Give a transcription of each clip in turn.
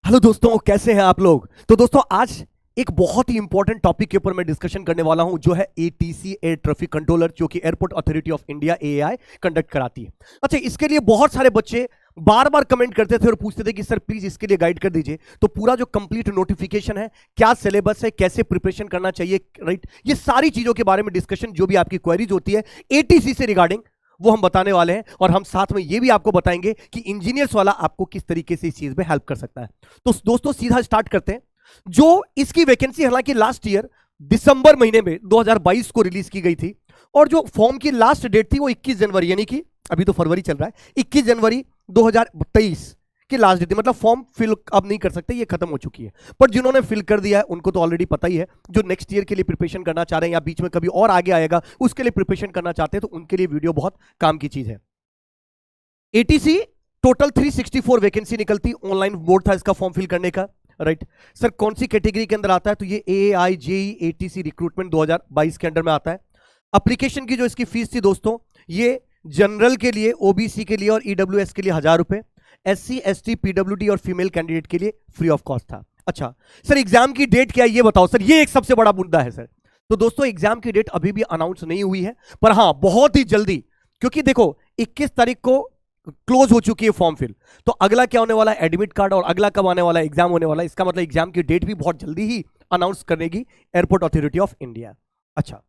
Hello दोस्तों, कैसे हैं आप लोग। तो दोस्तों आज एक बहुत ही इंपॉर्टेंट टॉपिक के ऊपर मैं डिस्कशन करने वाला हूं, जो है एटीसी एयर ट्रैफिक कंट्रोलर, जो कि airport authority of India AAI conduct कराती है। अच्छा, इसके लिए बहुत सारे बच्चे बार बार कमेंट करते थे और पूछते थे कि सर प्लीज इसके लिए गाइड कर दीजिए। तो पूरा जो कंप्लीट नोटिफिकेशन है, क्या सिलेबस है, कैसे प्रिपरेशन करना चाहिए, राइट, ये सारी चीजों के बारे में डिस्कशन, जो भी आपकी क्वेरीज होती है एटीसी से रिगार्डिंग, वो हम बताने वाले हैं। और हम साथ में ये भी आपको बताएंगे कि इंजीनियर्स वाला आपको किस तरीके से इस चीज में हेल्प कर सकता है। तो दोस्तों सीधा स्टार्ट करते हैं। जो इसकी वैकेंसी हालांकि लास्ट ईयर दिसंबर महीने में 2022 को रिलीज की गई थी, और जो फॉर्म की लास्ट डेट थी वो 21 जनवरी, यानी कि अभी तो फरवरी चल रहा है, 21 जनवरी 2023 की लास्ट डेट थी। मतलब फॉर्म फिल अब नहीं कर सकते, ये खत्म हो चुकी है। पर जिन्होंने फिल कर दिया है उनको तो ऑलरेडी पता ही है। जो नेक्स्ट ईयर के लिए प्रिपरेशन करना चाह रहे हैं या बीच में कभी और आगे आएगा उसके लिए प्रिपरेशन करना चाहते हैं, तो उनके लिए वीडियो बहुत काम की चीज है। एटीसी टोटल 364 वैकेंसी निकलती, ऑनलाइन बोर्ड था इसका फॉर्म फिल करने का, राइट। सर कौन सी कैटेगरी के अंदर आता है, तो ये एआई जेई एटीसी रिक्रूटमेंट 2022 के अंडर में आता है। एप्लीकेशन की जो इसकी फीस थी दोस्तों, ये जनरल के लिए, ओबीसी के लिए और ईडब्ल्यूएस के लिए 1000 रुपए, एससी एसटी पीडब्ल्यूडी और फीमेल कैंडिडेट के लिए फ्री ऑफ कॉस्ट था। अच्छा सर, एग्जाम की डेट क्या है ये बताओ सर, ये एक सबसे बड़ा मुद्दा है सर। तो दोस्तों एग्जाम की डेट अभी भी अनाउंस नहीं हुई है, पर हाँ बहुत ही जल्दी, क्योंकि देखो 21 तारीख को क्लोज हो चुकी है फॉर्म फिल, तो अगला क्या होने वाला है, एडमिट कार्ड, और अगला कब आने वाला है, एग्जाम होने वाला है। इसका मतलब एग्जाम की डेट भी बहुत जल्दी ही अनाउंस करेगी एयरपोर्ट अथॉरिटी ऑफ इंडिया। अच्छा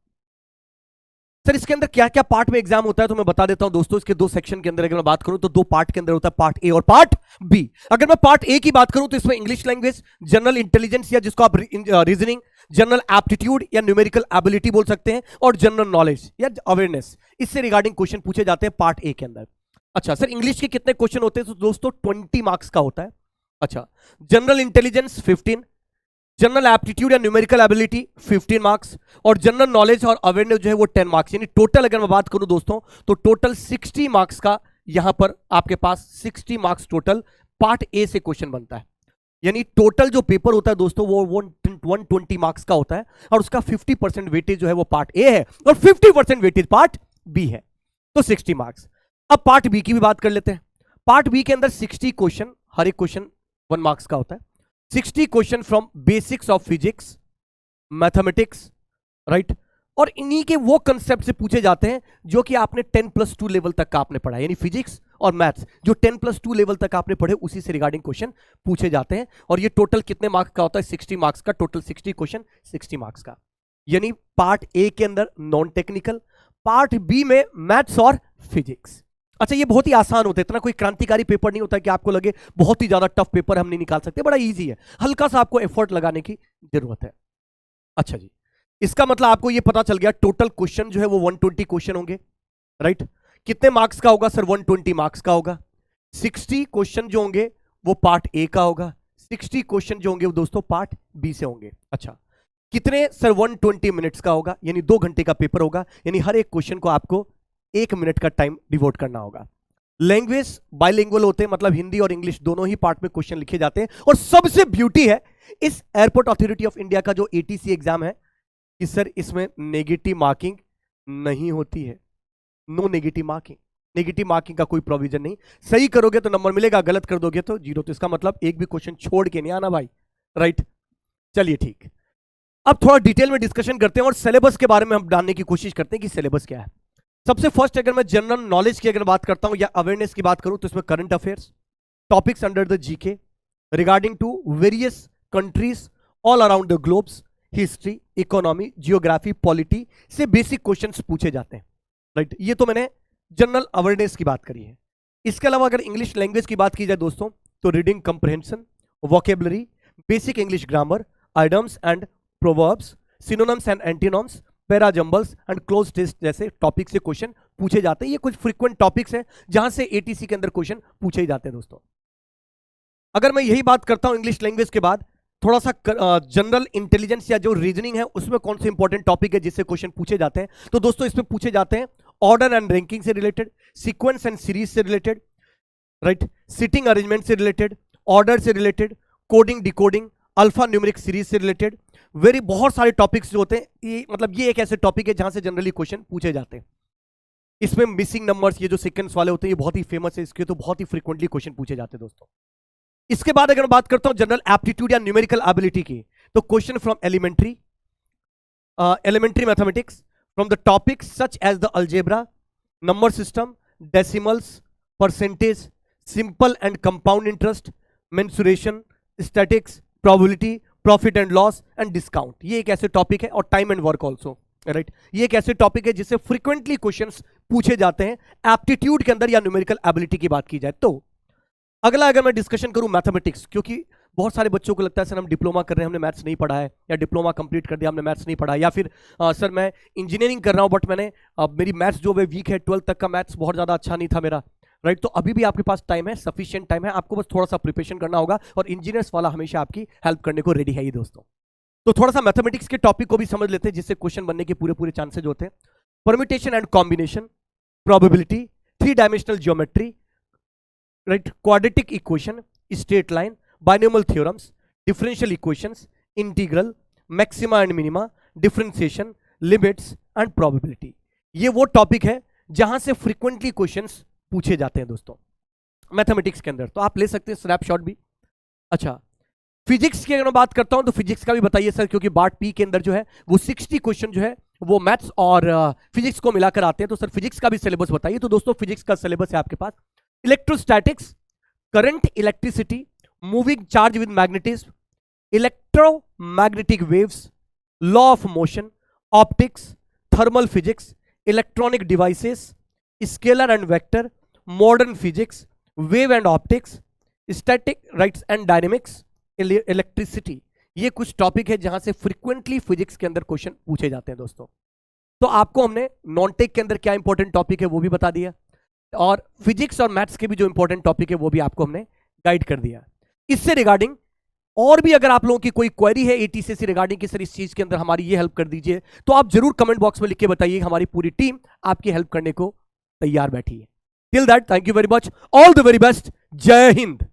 सर, इसके अंदर क्या क्या पार्ट में एग्जाम होता है तो मैं बता देता हूं दोस्तों। इसके दो सेक्शन के अंदर अगर मैं बात करूं तो दो पार्ट के अंदर होता है, पार्ट ए और पार्ट बी। अगर मैं पार्ट ए की बात करूं तो इसमें इंग्लिश लैंग्वेज, जनरल इंटेलिजेंस या जिसको आप रीजनिंग, जनरल एप्टीट्यूड या न्यूमेरिकल एबिलिटी बोल सकते हैं, और जनरल नॉलेज या अवेयरनेस, इससे रिगार्डिंग क्वेश्चन पूछे जाते हैं पार्ट ए के अंदर। अच्छा सर, इंग्लिश के कितने क्वेश्चन होते हैं, तो दोस्तों 20 मार्क्स का होता है। अच्छा, जनरल इंटेलिजेंस 15, जनरल एप्टीट्यूड या न्यूमेरिकल एबिलिटी 15 मार्क्स, और जनरल नॉलेज और अवेयरनेस जो है वो 10 मार्क्स। यानी टोटल अगर मैं बात करूं दोस्तों तो टोटल 60 मार्क्स का यहां पर आपके पास 60 मार्क्स टोटल पार्ट ए से क्वेश्चन बनता है। यानी टोटल जो पेपर होता है दोस्तों वो 120 मार्क्स का होता है, और उसका 50% वेटेज जो है वो पार्ट ए है और 50% वेटेज पार्ट बी है, तो 60 मार्क्स। अब पार्ट बी की भी बात कर लेते हैं। पार्ट बी के अंदर 60 क्वेश्चन, हर एक क्वेश्चन 1 मार्क्स का होता है। 60 question from basics of physics, mathematics, right, और इन्हीं के वो कंसेप्ट से पूछे जाते हैं जो कि आपने 10+2 लेवल तक का आपने पढ़ा, यानी फिजिक्स और मैथ्स जो 10+2 लेवल तक आपने पढ़े उसी से रिगार्डिंग क्वेश्चन पूछे जाते हैं। और ये टोटल कितने मार्क्स का होता है, 60 मार्क्स का, टोटल 60 क्वेश्चन 60 मार्क्स का। यानी पार्ट ए के अंदर नॉन टेक्निकल, पार्ट बी में मैथ्स और फिजिक्स। अच्छा, ये बहुत ही आसान होता है, इतना कोई क्रांतिकारी पेपर नहीं होता कि आपको लगे बहुत ही ज्यादा टफ पेपर हम नहीं निकाल सकते, बड़ा इजी है, हल्का सा आपको एफर्ट लगाने की जरूरत है। अच्छा जी, इसका मतलब आपको ये पता चल गया टोटल क्वेश्चन जो है वो 120 क्वेश्चन होंगे, राइट। कितने मार्क्स का होगा सर, 120 मार्क्स का होगा। 60 क्वेश्चन जो होंगे वो पार्ट ए का होगा, 60 क्वेश्चन जो होंगे वो दोस्तों पार्ट बी से होंगे। अच्छा, कितने सर, 120 मिनट्स का होगा, यानी 2 घंटे का पेपर होगा, यानी हर एक क्वेश्चन को आपको 1 मिनट का टाइम डिवोट करना होगा। लैंग्वेज बाइलिंगुअल होते हैं, मतलब हिंदी और इंग्लिश दोनों ही पार्ट में क्वेश्चन लिखे जाते हैं। और सबसे ब्यूटी है इस एयरपोर्ट अथॉरिटी ऑफ इंडिया का जो एटीसी एग्जाम है कि सर इसमें नेगेटिव मार्किंग नहीं होती है, no negative marking, negative marking का कोई प्रोविजन नहीं। सही करोगे तो नंबर मिलेगा, गलत कर दोगे तो 0। तो इसका मतलब एक भी क्वेश्चन छोड़ के नहीं आना भाई, राइट। चलिए ठीक, अब थोड़ा डिटेल में डिस्कशन करते हैं और सिलेबस के बारे में हम जानने की कोशिश करते हैं कि सिलेबस क्या है। सबसे फर्स्ट अगर मैं जनरल नॉलेज की अगर बात करता हूं या अवेयरनेस की बात करूं तो इसमें current affairs, topics under the GK regarding to various countries all around the globes, history, economy, geography, polity से बेसिक क्वेश्चंस पूछे जाते हैं, राइट। ये तो मैंने जनरल अवेयरनेस की बात करी है। इसके अलावा अगर इंग्लिश लैंग्वेज की बात की जाए दोस्तों तो reading comprehension, vocabulary, basic English grammar, idioms and proverbs, synonyms and antonyms, para jumbles and cloze test जैसे टॉपिक से क्वेश्चन पूछे जाते हैं। ये कुछ फ्रीक्वेंट टॉपिक्स हैं जहां से एटीसी के अंदर क्वेश्चन पूछे ही जाते हैं दोस्तों। अगर मैं यही बात करता हूं इंग्लिश लैंग्वेज के बाद, थोड़ा सा जनरल इंटेलिजेंस या जो रीजनिंग है उसमें कौन से इंपॉर्टेंट टॉपिक है जिससे क्वेश्चन पूछे जाते हैं, तो दोस्तों इसमें पूछे जाते हैं ऑर्डर एंड रैंकिंग से रिलेटेड, सीक्वेंस एंड सीरीज से रिलेटेड, राइट, सिटिंग अरेंजमेंट से रिलेटेड, ऑर्डर से related, coding decoding, alpha numeric series से रिलेटेड, बहुत सारे टॉपिक्स जो होते हैं। ये मतलब ये एक ऐसे टॉपिक है जहां से जनरली क्वेश्चन पूछे जाते हैं। इसमें मिसिंग नंबर्स, ये जो सीक्वेंस वाले होते हैं ये बहुत ही फेमस है, इसके तो बहुत ही फ्रीक्वेंटली क्वेश्चन पूछे जाते हैं दोस्तों। इसके बाद अगर मैं बात करता हूं जनरल एप्टीट्यूड या न्यूमेरिकल एबिलिटी की, तो question from elementary mathematics from the topics such as the algebra, number system, decimals, percentage, simple and compound interest, mensuration, statistics, probability, profit and loss and discount. ये एक ऐसे topic है, और time and work also, right. ये एक ऐसे topic है जिससे फ्रीक्वेंटली क्वेश्चंस पूछे जाते हैं एप्टीट्यूड के अंदर या न्यूमेरिकल एबिलिटी की बात की जाए. तो अगला अगर मैं डिस्कशन करूं मैथमेटिक्स, क्योंकि बहुत सारे बच्चों को लगता है सर हम डिप्लोमा कर रहे हैं, हमने मैथ्स नहीं पढ़ा है, या डिप्लोमा कंप्लीट कर दिया हमने मैथ्स नहीं पढ़ा, या फिर सर मैं इंजीनियरिंग कर रहा हूं बट मैंने मेरी मैथ्स जो है वीक है, 12th तक का मैथ्स बहुत ज़्यादा अच्छा नहीं था मेरा, राइट. तो अभी भी आपके पास टाइम है, सफिशिएंट टाइम है, आपको बस थोड़ा सा प्रिपरेशन करना होगा, और इंजीनियर्स वाला हमेशा आपकी हेल्प करने को रेडी है ही दोस्तों. तो थोड़ा सा मैथमेटिक्स के टॉपिक को भी समझ लेते हैं जिससे क्वेश्चन बनने के पूरे पूरे चांसेज होते हैं. Permutation and combination, probability, 3 dimensional geometry, right, quadratic equation, straight line, binomial theorems, differential equations, integral, maxima and minima, differentiation, limits and probability. ये वो टॉपिक है जहां से फ्रीक्वेंटली क्वेश्चंस पूछे जाते हैं दोस्तों मैथमेटिक्स के अंदर. तो आप ले सकते हैं स्नैपशॉट भी. अच्छा, फिजिक्स की अगर मैं बात करता हूं तो फिजिक्स का भी बताइए सर, क्योंकि पार्ट पी के अंदर जो है वो 60 क्वेश्चन जो है वो मैथ्स और फिजिक्स को मिलाकर आते हैं. तो सर फिजिक्स का भी सिलेबस बताइए. तो दोस्तों फिजिक्स का सिलेबस है आपके पास electrostatics, current, electricity, moving charge with magnetism, electromagnetic waves, law of motion, optics, thermal physics, electronic devices, scalar and vector, modern physics, wave and optics, static rights and dynamics, electricity. ये कुछ topic है जहां से frequently physics के अंदर question पूछे जाते हैं दोस्तों. तो आपको हमने नॉन टेक के अंदर क्या इंपॉर्टेंट टॉपिक है वो भी बता दिया, और फिजिक्स और मैथ्स के भी जो इंपॉर्टेंट टॉपिक है वो भी आपको हमने गाइड कर दिया. इससे रिगार्डिंग और भी अगर आप लोगों की कोई क्वेरी है एटीसी से रिगार्डिंग कि सर इस चीज के अंदर हमारी ये हेल्प कर दीजिए, तो आप जरूर कमेंट बॉक्स में लिख के बताइए. हमारी पूरी टीम आपकी हेल्प करने को तैयार बैठी है. Till that, thank you very much, all the very best, जय हिंद.